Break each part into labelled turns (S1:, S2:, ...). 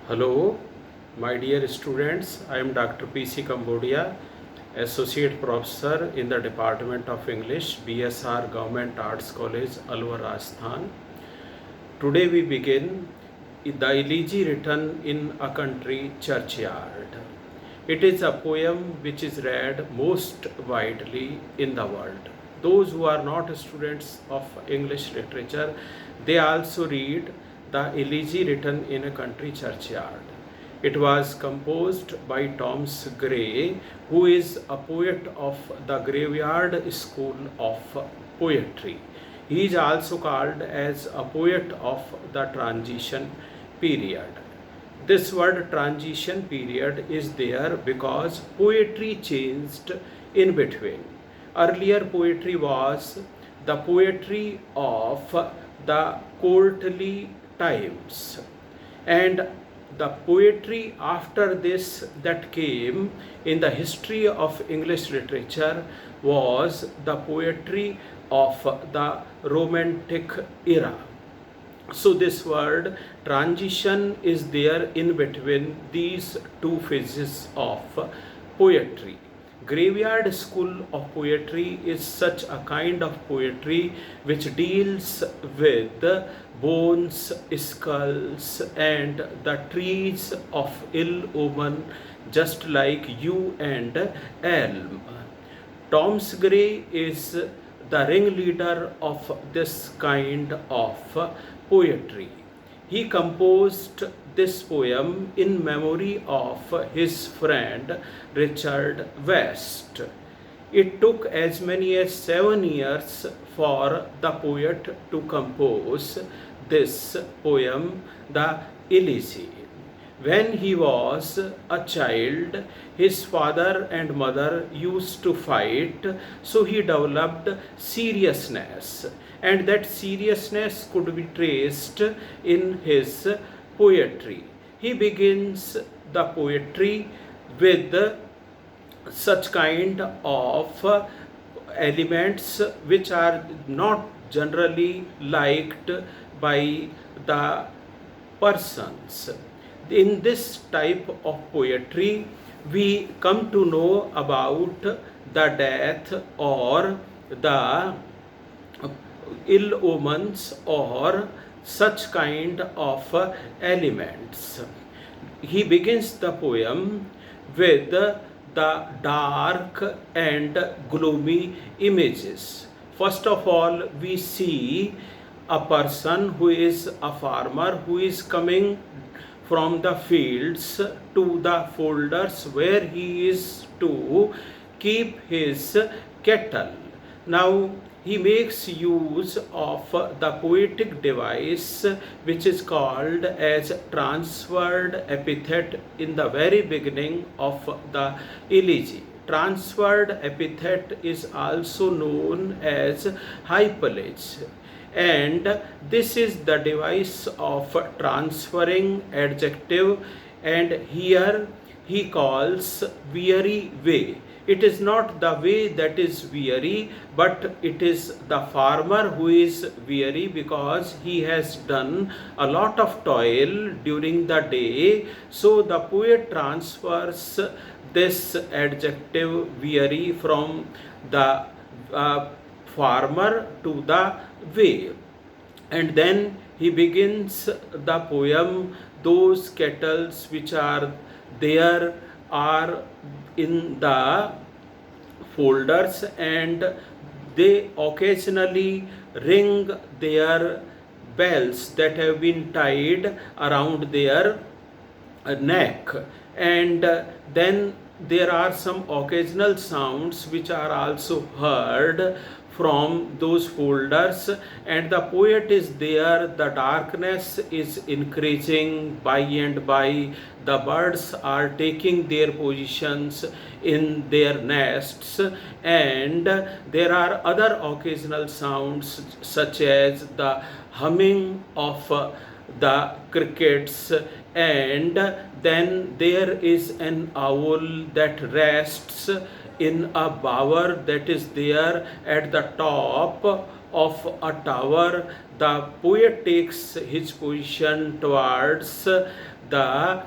S1: Hello, my dear students. I am Dr. P.C. Cambodia, Associate Professor in the Department of English, BSR Government Arts College, Alwar, Rajasthan. Today we begin the elegy written in a country churchyard. It is a poem which is read most widely in the world. Those who are not students of English literature, they also read the elegy written in a country churchyard. It was composed by Thomas Gray, who is a poet of the Graveyard School of Poetry. He is also called as a poet of the transition period. This word transition period is there because poetry changed in between. Earlier poetry was the poetry of the courtly times, and the poetry after this that came in the history of English literature was the poetry of the Romantic era. So this word transition is there in between these two phases of poetry. Graveyard school of poetry is such a kind of poetry which deals with bones, skulls, and the trees of ill omen, just like yew and elm. Thomas Gray is the ringleader of this kind of poetry. He composed this poem in memory of his friend Richard West. It took as many as 7 years for the poet to compose this poem, The Elegy. When he was a child, his father and mother used to fight, so he developed seriousness, and that seriousness could be traced in his poetry. He begins the poetry with such kind of elements which are not generally liked by the persons. In this type of poetry, we come to know about the death or the ill omens or such kind of elements. He begins the poem with the dark and gloomy images. First of all, we see a person who is a farmer who is coming from the fields to the folders where he is to keep his cattle. Now he makes use of the poetic device which is called as transferred epithet in the very beginning of the elegy. Transferred epithet is also known as hypallage, and this is the device of transferring adjective, and here he calls weary way. It is not the way that is weary, but it is the farmer who is weary because he has done a lot of toil during the day. So the poet transfers this adjective weary from the farmer to the way, and then he begins the poem. Those kettles which are there are in the folders, and they occasionally ring their bells that have been tied around their neck, and then there are some occasional sounds which are also heard from those folders, and the poet is there. The darkness is increasing by and by. The birds are taking their positions in their nests, and there are other occasional sounds such as the humming of the crickets, and then there is an owl that rests in a bower that is there at the top of a tower. The poet takes his position towards the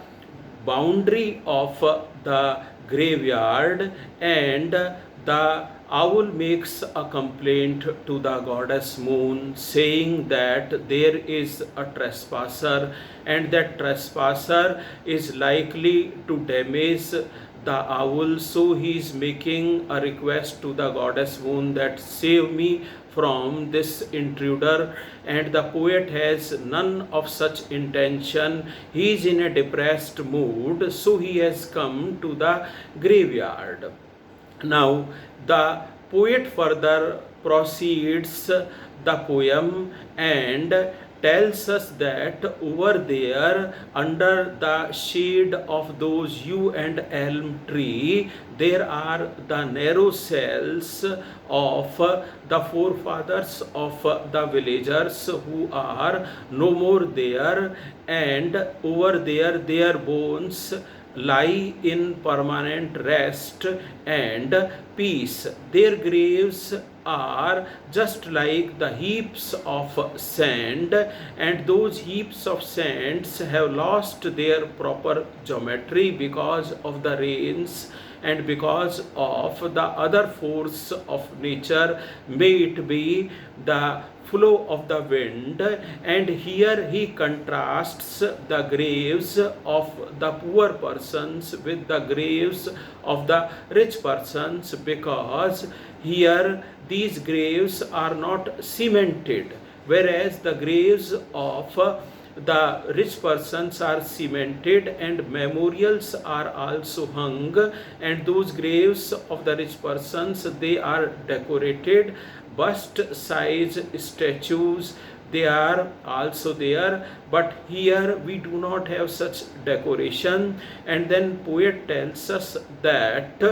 S1: boundary of the graveyard, and the owl makes a complaint to the goddess moon, saying that there is a trespasser and that trespasser is likely to damage the owl. So he is making a request to the goddess moon that save me from this intruder, and the poet has none of such intention. He is in a depressed mood, so he has come to the graveyard. Now the poet further proceeds the poem and tells us that over there, under the shade of those yew and elm tree, there are the narrow cells of the forefathers of the villagers who are no more there, and over there their bones lie in permanent rest and peace. Their graves are just like the heaps of sand, and those heaps of sands have lost their proper geometry because of the rains and because of the other force of nature, may it be the flow of the wind. And here he contrasts the graves of the poor persons with the graves of the rich persons, because here these graves are not cemented, whereas the graves of the rich persons are cemented and memorials are also hung, and those graves of the rich persons, they are decorated, bust size statues, they are also there, but here we do not have such decoration. And then poet tells us that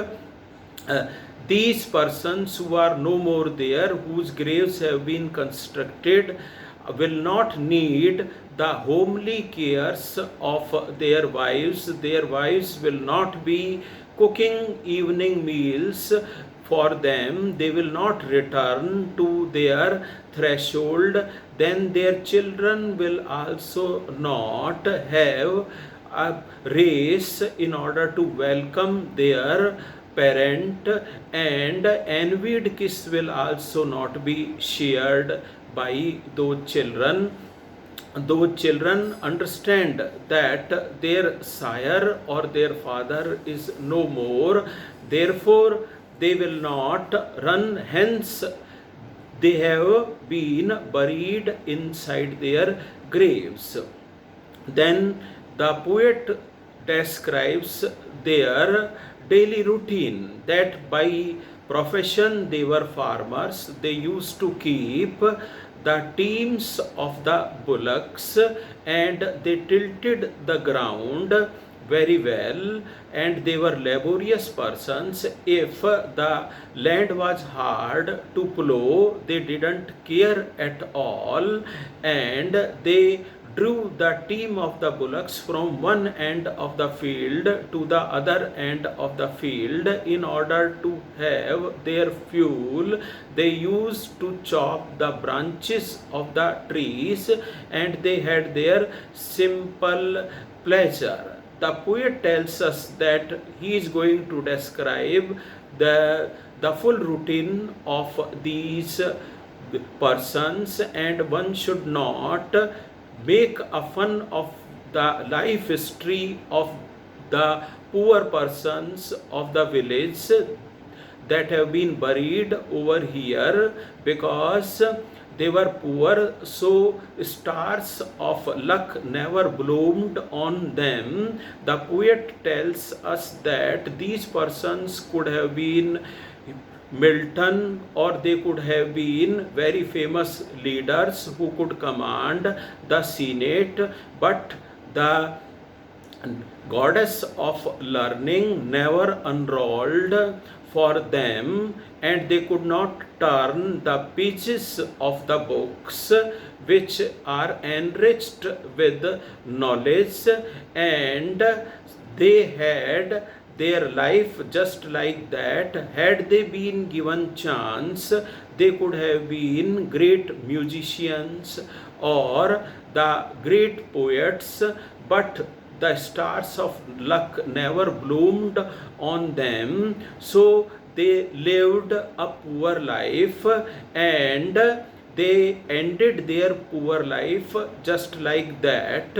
S1: these persons who are no more there, whose graves have been constructed, will not need the homely cares of their wives. Their wives will not be cooking evening meals for them. They will not return to their threshold. Then their children will also not have a race in order to welcome their parent, and envied kiss will also not be shared by those children. Those children understand that their sire or their father is no more, therefore they will not run hence. They have been buried inside their graves. Then the poet describes their daily routine, that by profession they were farmers. They used to keep the teams of the bullocks and they tilted the ground very well, and they were laborious persons. If the land was hard to plow, they didn't care at all, and they drew the team of the bullocks from one end of the field to the other end of the field in order to have their fuel. They used to chop the branches of the trees, and they had their simple pleasure. The poet tells us that he is going to describe the full routine of these persons, and one should not make a fun of the life history of the poor persons of the village that have been buried over here, because they were poor, so stars of luck never bloomed on them. The poet tells us that these persons could have been Milton, or they could have been very famous leaders who could command the Senate, but the goddess of learning never unrolled for them, and they could not turn the pages of the books which are enriched with knowledge, and they had their life just like that. Had they been given chance, they could have been great musicians or the great poets, but the stars of luck never bloomed on them, so they lived a poor life, and they ended their poor life just like that.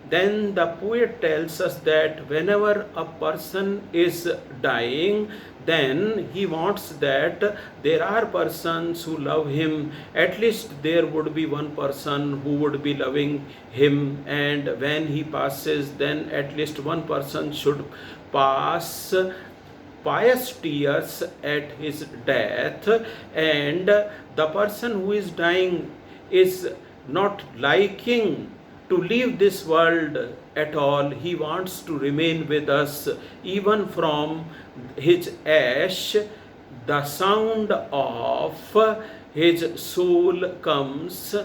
S1: Then the poet tells us that whenever a person is dying, then he wants that there are persons who love him. At least there would be one person who would be loving him, and when he passes, then at least one person should pass pious tears at his death. And the person who is dying is not liking to leave this world at all. He wants to remain with us. Even from his ash, the sound of his soul comes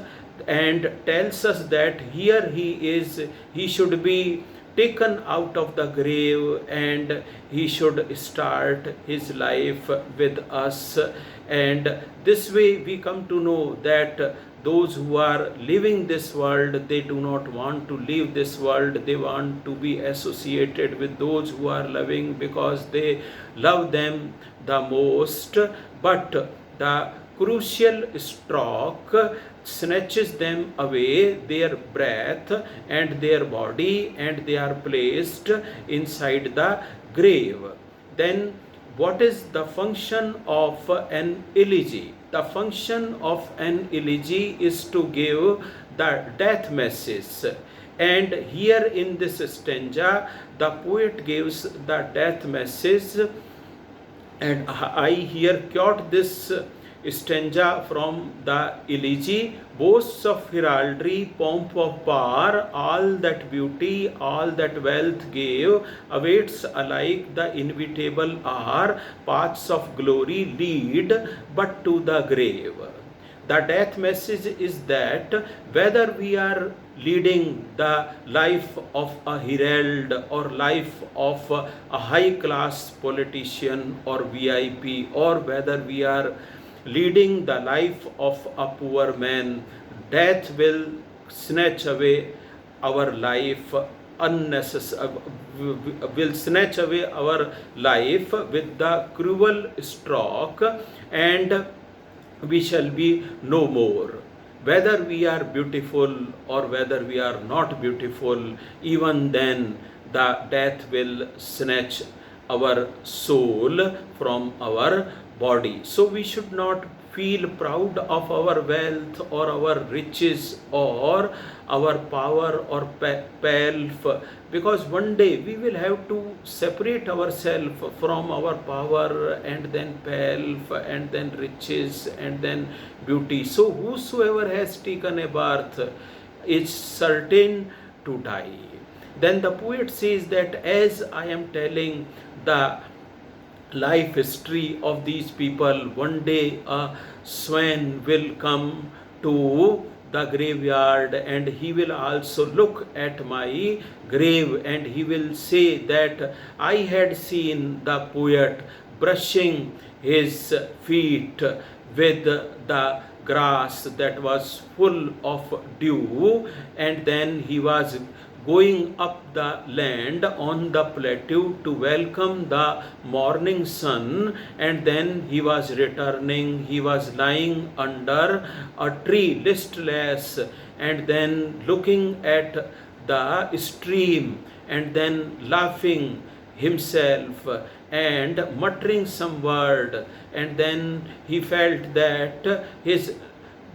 S1: and tells us that here he should be taken out of the grave, and he should start his life with us. And this way we come to know that those who are living this world, they do not want to leave this world. They want to be associated with those who are living because they love them the most. But the crucial stroke snatches them away, their breath and their body, and they are placed inside the grave. Then what is the function of an elegy? The function of an elegy is to give the death message. And here in this stanza, the poet gives the death message. And I here quote this stanza from the elegy. Boasts of heraldry, pomp of power, all that beauty, all that wealth gave, awaits alike the inevitable hour. Paths of glory lead but to the grave. The death message is that whether we are leading the life of a herald or life of a high class politician or VIP, or whether we are leading the life of a poor man, death will snatch away our life will snatch away our life with the cruel stroke, and we shall be no more. Whether we are beautiful or whether we are not beautiful, even then the death will snatch our soul from our body. So we should not feel proud of our wealth or our riches or our power or pelf, because one day we will have to separate ourselves from our power and then pelf and then riches and then beauty. So whosoever has taken a birth is certain to die. Then the poet says that as I am telling the life history of these people, one day a swan will come to the graveyard and he will also look at my grave and he will say that I had seen the poet brushing his feet with the grass that was full of dew, and then he was going up the land on the plateau to welcome the morning sun, and then he was returning. He was lying under a tree listless and then looking at the stream and then laughing himself and muttering some word, and then he felt that his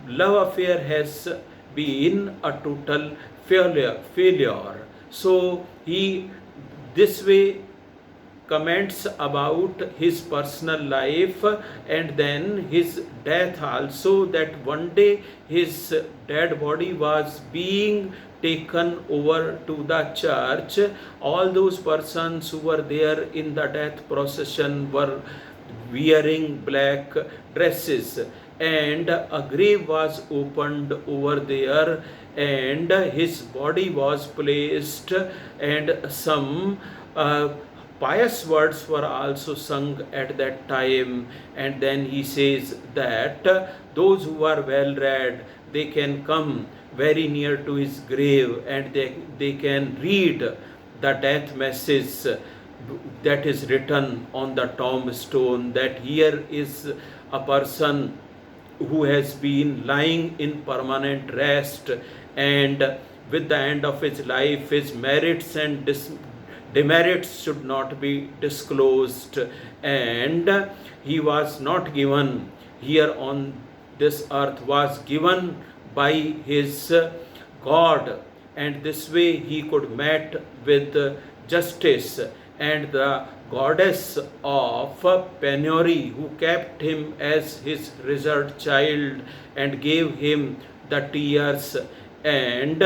S1: love affair has been a total failure. So he this way comments about his personal life and then his death also, that one day his dead body was being taken over to the church. All those persons who were there in the death procession were wearing black dresses, and a grave was opened over there and his body was placed, and some pious words were also sung at that time. And then he says that those who are well read, they can come very near to his grave and they can read the death message that is written on the tombstone, that here is a person who has been lying in permanent rest, and with the end of his life, his merits and demerits should not be disclosed, and he was not given here on this earth, was given by his God, and this way he could meet with justice. And the goddess of penury, who kept him as his reserved child and gave him the tears, and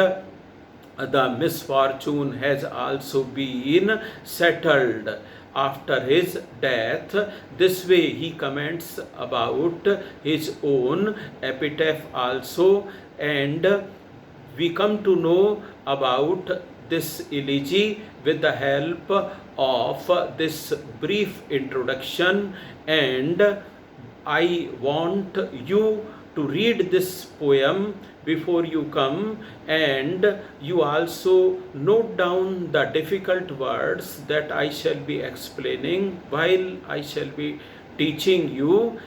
S1: the misfortune has also been settled after his death. This way he comments about his own epitaph also, and we come to know about this elegy with the help of this brief introduction, and I want you to read this poem before you come, and you also note down the difficult words that I shall be explaining while I shall be teaching you,